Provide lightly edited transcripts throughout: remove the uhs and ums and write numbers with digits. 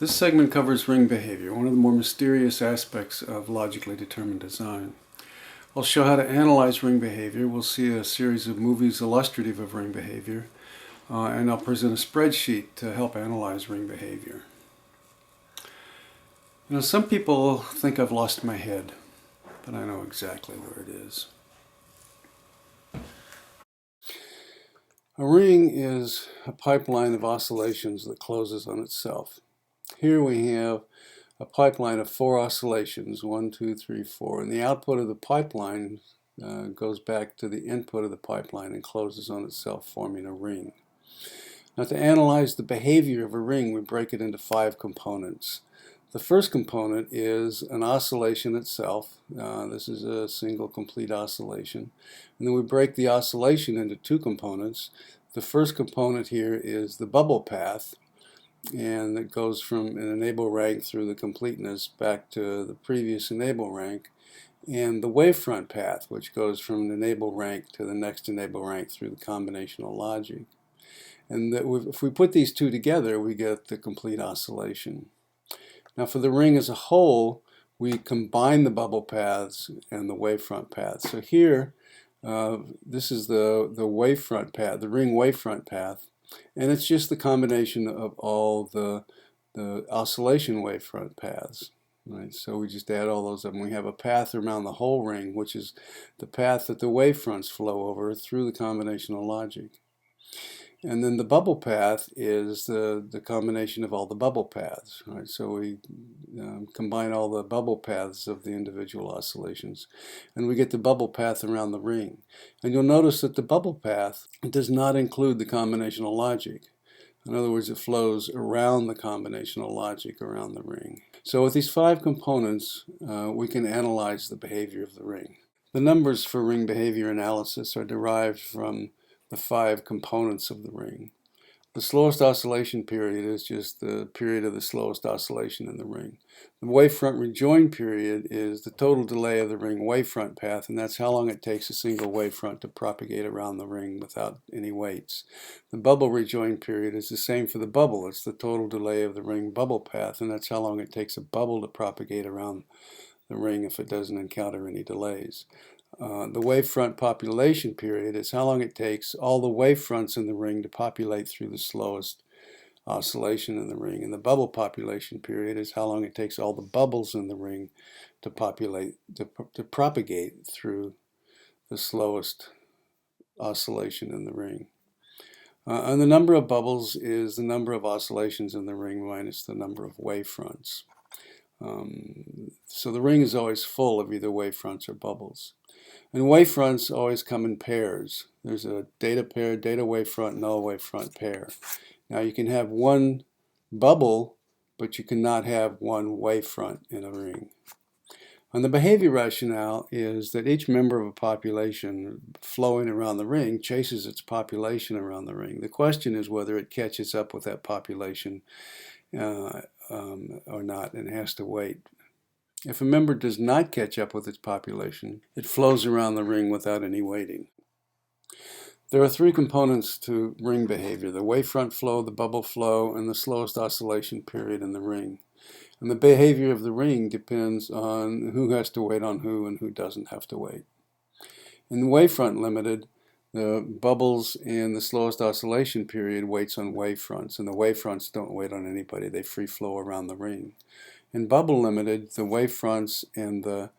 This segment covers ring behavior, one of the more mysterious aspects of logically determined design. I'll show how to analyze ring behavior. We'll see a series of movies illustrative of ring behavior, and I'll present a spreadsheet to help analyze ring behavior. You know, some people think I've lost my head, but I know exactly where it is. A ring is a pipeline of oscillations that closes on itself. Here we have a pipeline of 4 oscillations, 1, 2, 3, 4, and the output of the pipeline goes back to the input of the pipeline and closes on itself, forming a ring. Now, to analyze the behavior of a ring, we break it into 5 components. The first component is an oscillation itself. This is a single complete oscillation. And then we break the oscillation into 2 components. The first component here is the bubble path, and it goes from an enable rank through the completeness back to the previous enable rank, and the wavefront path, which goes from an enable rank to the next enable rank through the combinational logic. And if we put these 2 together, we get the complete oscillation. Now, for the ring as a whole, we combine the bubble paths and the wavefront path. So here, this is the wavefront path, the ring wavefront path, and it's just the combination of all the oscillation wavefront paths. Right? So we just add all those up, and we have a path around the whole ring, which is the path that the wavefronts flow over through the combinational logic. And then the bubble path is the combination of all the bubble paths. Right? So we combine all the bubble paths of the individual oscillations, and we get the bubble path around the ring. And you'll notice that the bubble path does not include the combinational logic. In other words, it flows around the combinational logic around the ring. So with these 5 components, we can analyze the behavior of the ring. The numbers for ring behavior analysis are derived from the 5 components of the ring. The slowest oscillation period is just the period of the slowest oscillation in the ring. The wavefront rejoin period is the total delay of the ring wavefront path, and that's how long it takes a single wavefront to propagate around the ring without any weights. The bubble rejoin period is the same for the bubble. It's the total delay of the ring bubble path, and that's how long it takes a bubble to propagate around the ring if it doesn't encounter any delays. The wavefront population period is how long it takes all the wavefronts in the ring to populate through the slowest oscillation in the ring. And the bubble population period is how long it takes all the bubbles in the ring to propagate through the slowest oscillation in the ring. And the number of bubbles is the number of oscillations in the ring minus the number of wavefronts. So the ring is always full of either wavefronts or bubbles. And wavefronts always come in pairs. There's a data pair, data wavefront, null wavefront pair. Now you can have one bubble, but you cannot have one wavefront in a ring. And the behavior rationale is that each member of a population flowing around the ring chases its population around the ring. The question is whether it catches up with that population or not, and has to wait. If a member does not catch up with its population, it flows around the ring without any waiting. There are 3 components to ring behavior: the wavefront flow, the bubble flow, and the slowest oscillation period in the ring. And the behavior of the ring depends on who has to wait on who and who doesn't have to wait. In the wavefront limited, the bubbles and the slowest oscillation period waits on wavefronts, and the wavefronts don't wait on anybody. They free flow around the ring. In bubble limited, the wavefronts and the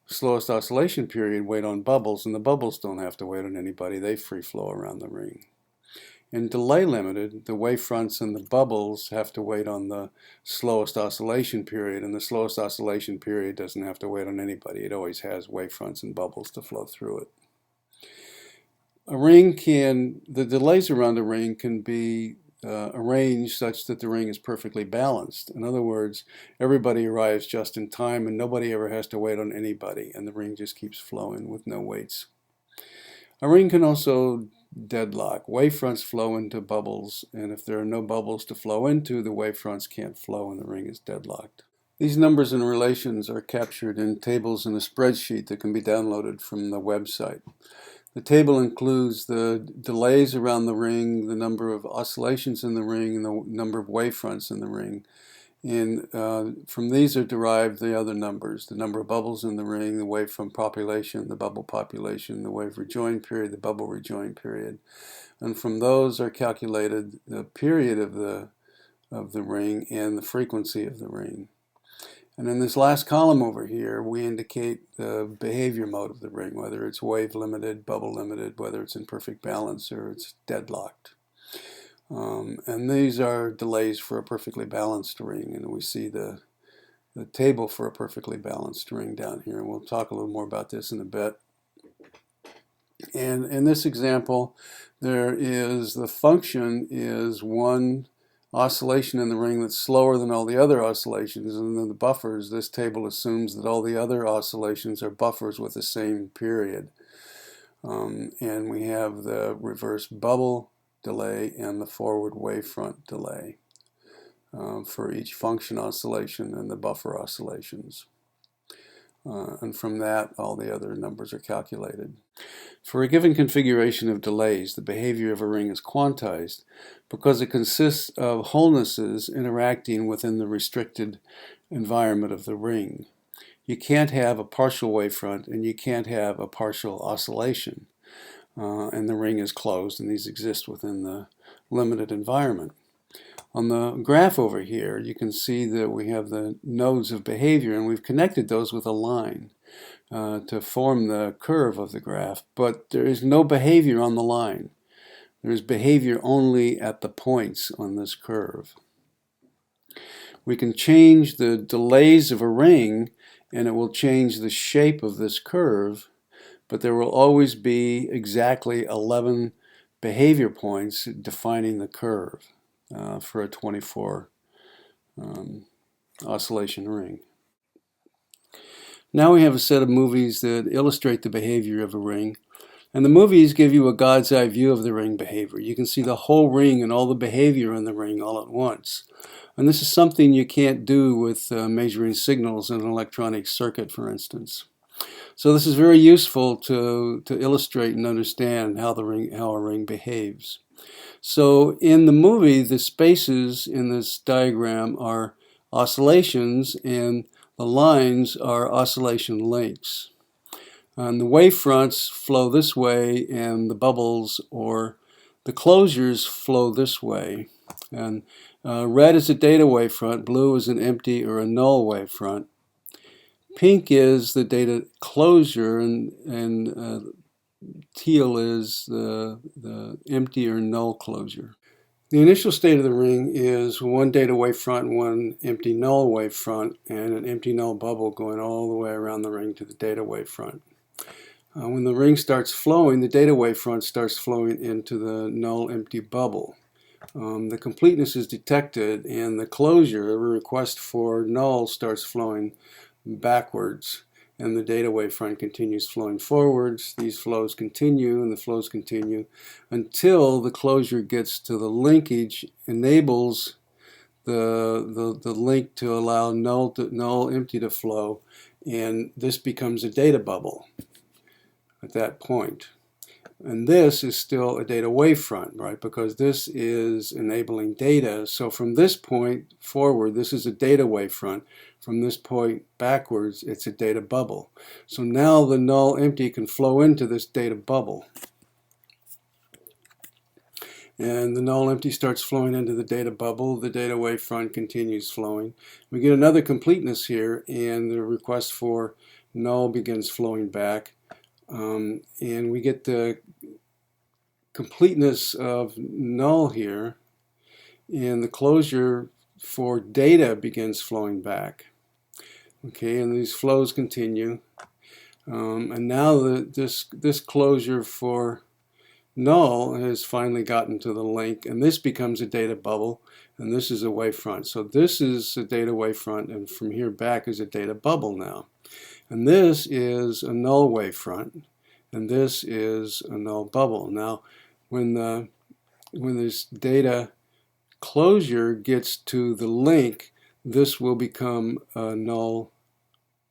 slowest oscillation period wait on bubbles, and the bubbles don't have to wait on anybody. They free flow around the ring. In delay limited, the wavefronts and the bubbles have to wait on the slowest oscillation period, and the slowest oscillation period doesn't have to wait on anybody. It always has wavefronts and bubbles to flow through it. The delays around a ring can be arranged such that the ring is perfectly balanced. In other words, everybody arrives just in time and nobody ever has to wait on anybody, and the ring just keeps flowing with no waits. A ring can also deadlock. Wavefronts flow into bubbles, and if there are no bubbles to flow into, the wavefronts can't flow and the ring is deadlocked. These numbers and relations are captured in tables in a spreadsheet that can be downloaded from the website. The table includes the delays around the ring, the number of oscillations in the ring, and the number of wavefronts in the ring. And from these are derived the other numbers: the number of bubbles in the ring, the wavefront population, the bubble population, the wave rejoin period, the bubble rejoin period. And from those are calculated the period of the ring and the frequency of the ring. And in this last column over here, we indicate the behavior mode of the ring, whether it's wave limited, bubble limited, whether it's in perfect balance or it's deadlocked. And these are delays for a perfectly balanced ring, and we see the table for a perfectly balanced ring down here. And we'll talk a little more about this in a bit. And in this example, the function is one oscillation in the ring that's slower than all the other oscillations, and then the buffers, this table assumes that all the other oscillations are buffers with the same period. And we have the reverse bubble delay and the forward wavefront delay for each function oscillation and the buffer oscillations. And from that, all the other numbers are calculated. For a given configuration of delays, the behavior of a ring is quantized because it consists of wholenesses interacting within the restricted environment of the ring. You can't have a partial wavefront and you can't have a partial oscillation. And the ring is closed, and these exist within the limited environment. On the graph over here, you can see that we have the nodes of behavior, and we've connected those with a line to form the curve of the graph, but there is no behavior on the line. There is behavior only at the points on this curve. We can change the delays of a ring, and it will change the shape of this curve, but there will always be exactly 11 behavior points defining the curve for a 24 oscillation ring. Now we have a set of movies that illustrate the behavior of a ring, and the movies give you a God's eye view of the ring behavior. You can see the whole ring and all the behavior in the ring all at once. And this is something you can't do with measuring signals in an electronic circuit, for instance. So this is very useful to illustrate and understand how a ring behaves. So in the movie, the spaces in this diagram are oscillations, and the lines are oscillation links. And the wavefronts flow this way, and the bubbles or the closures flow this way. And red is a data wavefront, blue is an empty or a null wavefront. Pink is the data closure, and teal is the empty or null closure. The initial state of the ring is one data wavefront, one empty null wavefront, and an empty null bubble going all the way around the ring to the data wavefront. When the ring starts flowing, the data wavefront starts flowing into the null empty bubble. The completeness is detected, and the closure, a request for null, starts flowing backwards, and the data wavefront continues flowing forwards. These flows continue, and the flows continue until the closure gets to the linkage, enables the link to allow null empty to flow, and this becomes a data bubble at that point. And this is still a data wavefront, right? Because this is enabling data. So from this point forward, this is a data wavefront. From this point backwards, it's a data bubble. So now the null empty can flow into this data bubble. And the null empty starts flowing into the data bubble. The data wavefront continues flowing. We get another completeness here, and the request for null begins flowing back. And we get the completeness of null here, and the closure for data begins flowing back. Okay, and these flows continue. And now this closure for null has finally gotten to the link, and this becomes a data bubble, and this is a wavefront. So this is a data wavefront, and from here back is a data bubble now. And this is a null wavefront, and this is a null bubble. Now, when this data closure gets to the link, this will become a null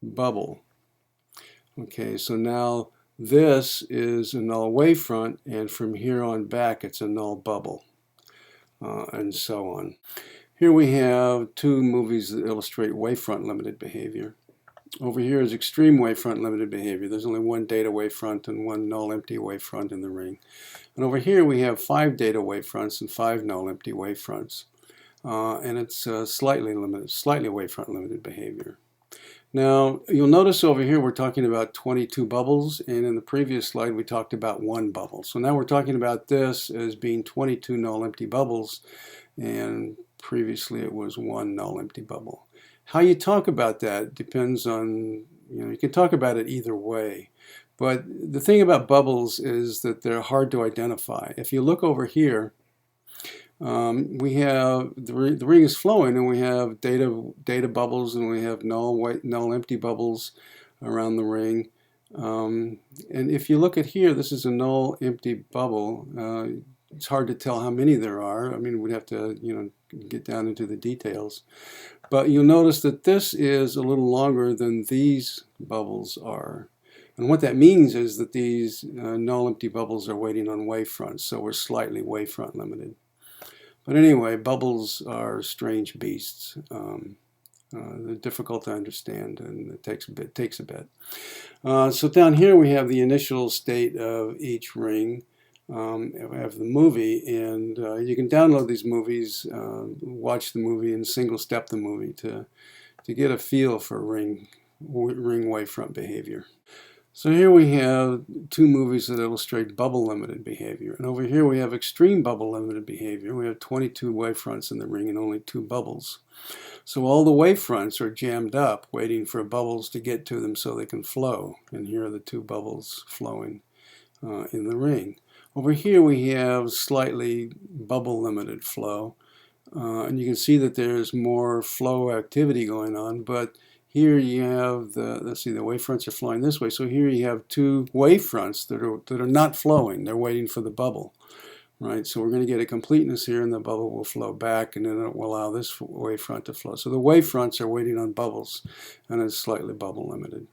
bubble. Okay, so now this is a null wavefront, and from here on back it's a null bubble, and so on. Here we have two movies that illustrate wavefront limited behavior. Over here is extreme wavefront limited behavior. There's only one data wavefront and one null empty wavefront in the ring. And over here we have 5 data wavefronts and 5 null empty wavefronts. And it's slightly wavefront limited behavior. Now, you'll notice over here we're talking about 22 bubbles, and in the previous slide we talked about 1 bubble. So now we're talking about this as being 22 null empty bubbles, and previously it was 1 null empty bubble. How you talk about that depends on, you can talk about it either way. But the thing about bubbles is that they're hard to identify. If you look over here, we have the ring is flowing, and we have data bubbles, and we have null empty bubbles around the ring. And if you look at here, this is a null empty bubble. It's hard to tell how many there are. I mean, we'd have to get down into the details. But you'll notice that this is a little longer than these bubbles are. And what that means is that these null empty bubbles are waiting on wavefronts, so we're slightly wavefront limited. But anyway, bubbles are strange beasts. They're difficult to understand, and it takes a bit. So down here we have the initial state of each ring. We have the movie, and you can download these movies, watch the movie, and single step the movie to get a feel for ring wavefront behavior. So here we have 2 movies that illustrate bubble limited behavior, and over here we have extreme bubble limited behavior. We have 22 wavefronts in the ring and only 2 bubbles. So all the wavefronts are jammed up, waiting for bubbles to get to them so they can flow. And here are the 2 bubbles flowing in the ring. Over here we have slightly bubble limited flow, and you can see that there's more flow activity going on, but here you have the wavefronts are flowing this way. So here you have 2 wavefronts that are not flowing. They're waiting for the bubble, right? So we're going to get a completeness here, and the bubble will flow back, and then it will allow this wavefront to flow. So the wavefronts are waiting on bubbles, and it's slightly bubble limited.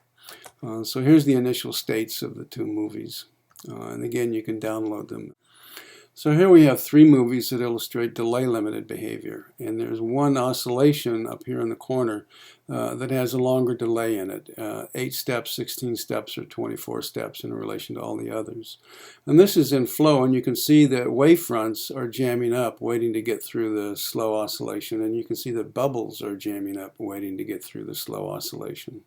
So here's the initial states of the 2 movies. And again, you can download them. So here we have 3 movies that illustrate delay limited behavior, and there's one oscillation up here in the corner that has a longer delay in it, 8 steps, 16 steps, or 24 steps in relation to all the others. And this is in flow, and you can see that wavefronts are jamming up, waiting to get through the slow oscillation, and you can see that bubbles are jamming up, waiting to get through the slow oscillation.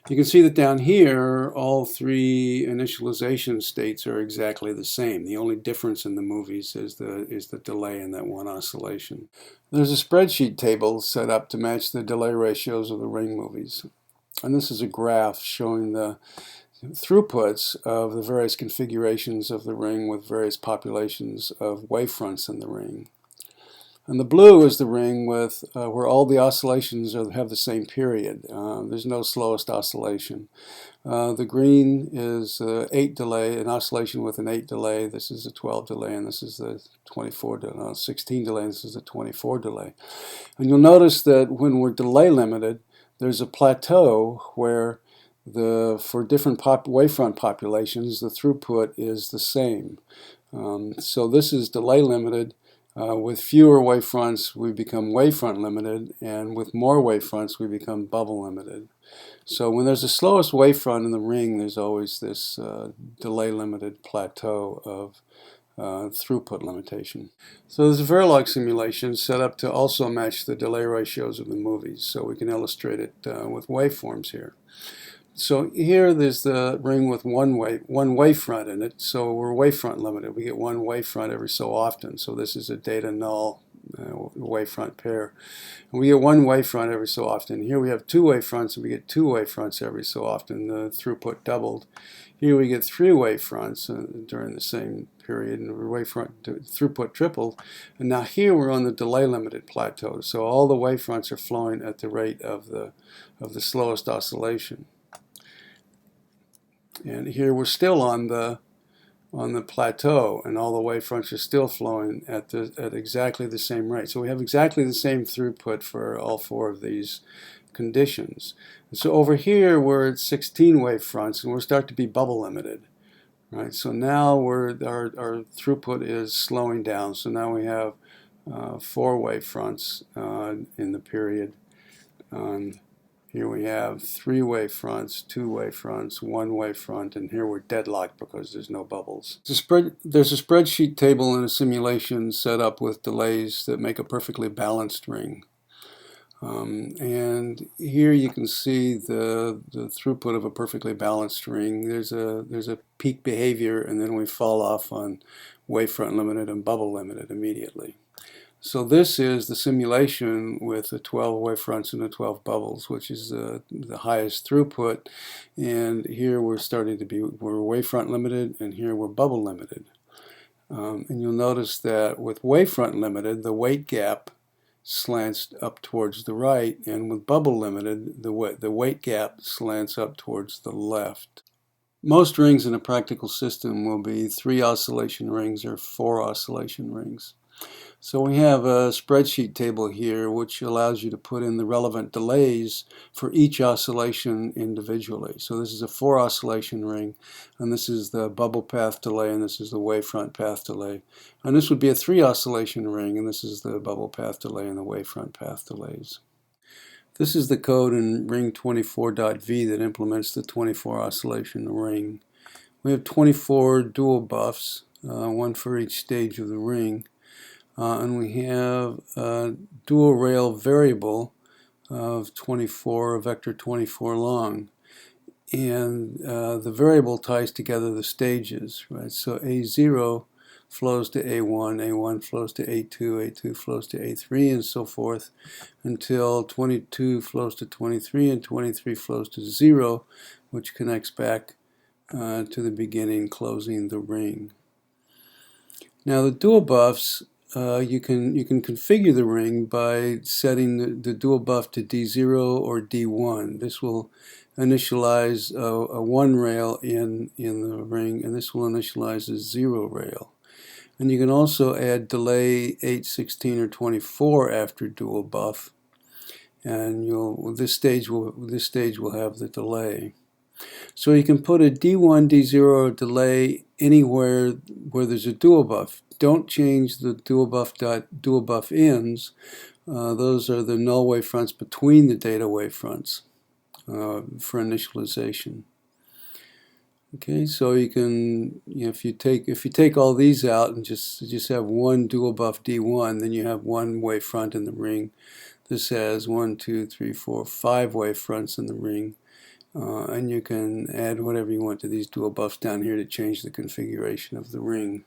You can see that down here, all 3 initialization states are exactly the same. The only difference in the movies is the delay in that one oscillation. There's a spreadsheet table set up to match the delay ratios of the ring movies. And this is a graph showing the throughputs of the various configurations of the ring with various populations of wavefronts in the ring. And the blue is the ring with where all the oscillations have the same period. There's no slowest oscillation. The green is 8 delay, an oscillation with an 8 delay. This is a 12 delay, and this is the 16 delay, and this is the 24 delay. And you'll notice that when we're delay limited, there's a plateau where for different wavefront populations, the throughput is the same. So this is delay limited. With fewer wavefronts, we become wavefront limited, and with more wavefronts, we become bubble limited. So when there's the slowest wavefront in the ring, there's always this delay limited plateau of throughput limitation. So there's a Verilog simulation set up to also match the delay ratios of the movies, so we can illustrate it with waveforms here. So here there's the ring with one wavefront in it, so we're wavefront limited. We get 1 wavefront every so often, so this is a data null wavefront pair. And we get 1 wavefront every so often. Here we have 2 wavefronts, and we get 2 wavefronts every so often. The throughput doubled. Here we get 3 wavefronts during the same period, and the wavefront throughput tripled. And now here we're on the delay limited plateau, so all the wavefronts are flowing at the rate of the slowest oscillation. And here we're still on the plateau, and all the wavefronts are still flowing at exactly the same rate. So we have exactly the same throughput for all 4 of these conditions. And so over here we're at 16 wavefronts, and we're starting to be bubble limited, right? So now our throughput is slowing down. So now we have 4 wavefronts in the period. Here we have 3 wavefronts, 2 wavefronts, 1 wavefront, and here we're deadlocked because there's no bubbles. There's a spreadsheet table in a simulation set up with delays that make a perfectly balanced ring. And here you can see the throughput of a perfectly balanced ring. There's a peak behavior, and then we fall off on wavefront limited and bubble limited immediately. So this is the simulation with the 12 wavefronts and the 12 bubbles, which is the highest throughput. And here we're wavefront limited, and here we're bubble limited. And you'll notice that with wavefront limited, the weight gap slants up towards the right, and with bubble limited, the weight gap slants up towards the left. Most rings in a practical system will be 3 oscillation rings or 4 oscillation rings. So we have a spreadsheet table here which allows you to put in the relevant delays for each oscillation individually. So this is a 4 oscillation ring, and this is the bubble path delay, and this is the wavefront path delay. And this would be a 3 oscillation ring, and this is the bubble path delay and the wavefront path delays. This is the code in ring 24.v that implements the 24 oscillation ring. We have 24 dual buffs, one for each stage of the ring. And we have a dual rail variable of 24, a vector 24 long. And the variable ties together the stages, right? So A0 flows to A1, A1 flows to A2, A2 flows to A3, and so forth, until 22 flows to 23, and 23 flows to 0, which connects back to the beginning, closing the ring. Now the dual buffs, you can configure the ring by setting the dual buff to D0 or D1. This will initialize a 1 rail in the ring, and this will initialize a 0 rail. And you can also add delay 8, 16, or 24 after dual buff, and this stage will have the delay. So you can put a D1, D0 delay anywhere where there's a dual buff. Don't change the dual buff ends. Those are the null wavefronts between the data wavefronts for initialization. Okay, so you can, if you take all these out and just have one dual buff D1, then you have one wavefront in the ring. This has 1, 2, 3, 4, 5 wavefronts in the ring. And you can add whatever you want to these dual buffs down here to change the configuration of the ring.